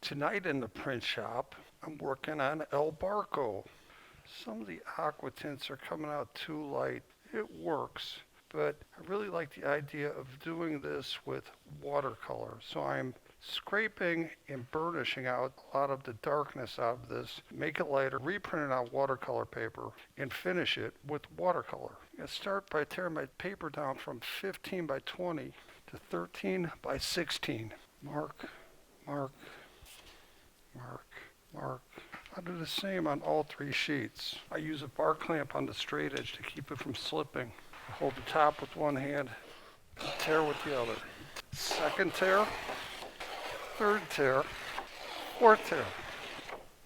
Tonight in the print shop, I'm working on El Barco. Some of the aqua tints are coming out too light. It works, but I really like the idea of doing this with watercolor. So I'm scraping and burnishing out a lot of the darkness out of this, make it lighter, reprint it on watercolor paper, and finish it with watercolor. I start by tearing my paper down from 15 by 20 to 13 by 16. Mark, mark, mark, mark. I do the same on all three sheets. I use a bar clamp on the straight edge to keep it from slipping. I hold the top with one hand, tear with the other. Second tear, third tear, fourth tear.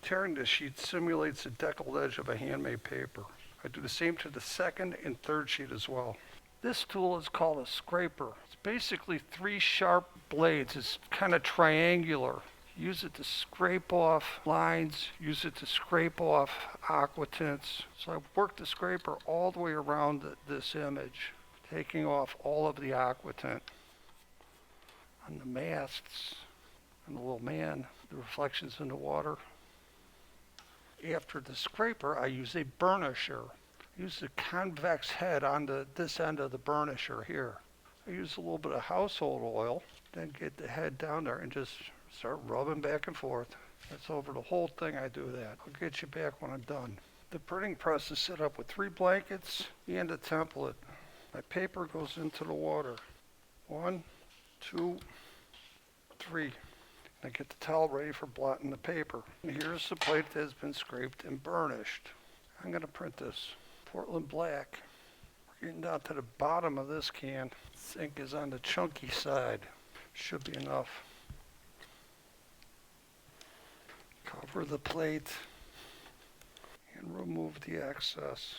Tearing this sheet simulates the deckled edge of a handmade paper. I do the same to the second and third sheet as well. This tool is called a scraper. It's basically three sharp blades. It's kind of triangular. Use it to scrape off lines, use it to scrape off aqua tints. So I've worked the scraper all the way around this image, taking off all of the aqua tint. On the masks, and the little man, the reflections in the water. After the scraper, I use a burnisher. I use the convex head on this end of the burnisher here. I use a little bit of household oil, then get the head down there and just start rubbing back and forth. That's over the whole thing. I do that. I'll get you back when I'm done. The printing press is set up with 3 blankets and a template. My paper goes into the water. 1, 2, 3. I get the towel ready for blotting the paper. And here's the plate that has been scraped and burnished. I'm going to print this Portland black. We're getting down to the bottom of this can. This ink is on the chunky side. Should be enough. Cover the plate and remove the excess.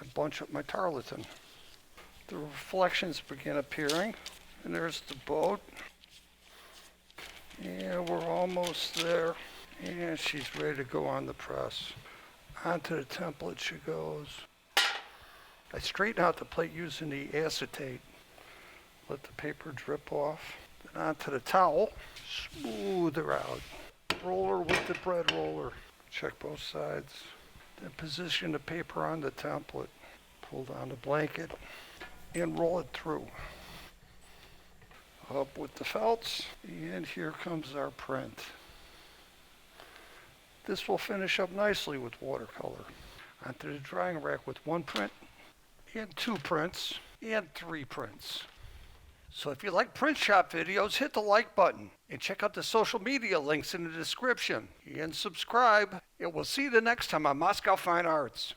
I bunch up my tarlatan. The reflections begin appearing, and there's the boat. Yeah, we're almost there, and she's ready to go on the press. Onto the template she goes. I straighten out the plate using the acetate. Let the paper drip off. Then onto the towel, smooth her out. Roller with the bread roller. Check both sides. Then position the paper on the template. Pull down the blanket and roll it through. Up with the felts, and here comes our print. This will finish up nicely with watercolor. Onto the drying rack with 1 print, and 2 prints, and 3 prints. So if you like print shop videos, hit the like button and check out the social media links in the description and subscribe. And we'll see you the next time on Moskow Fine Arts.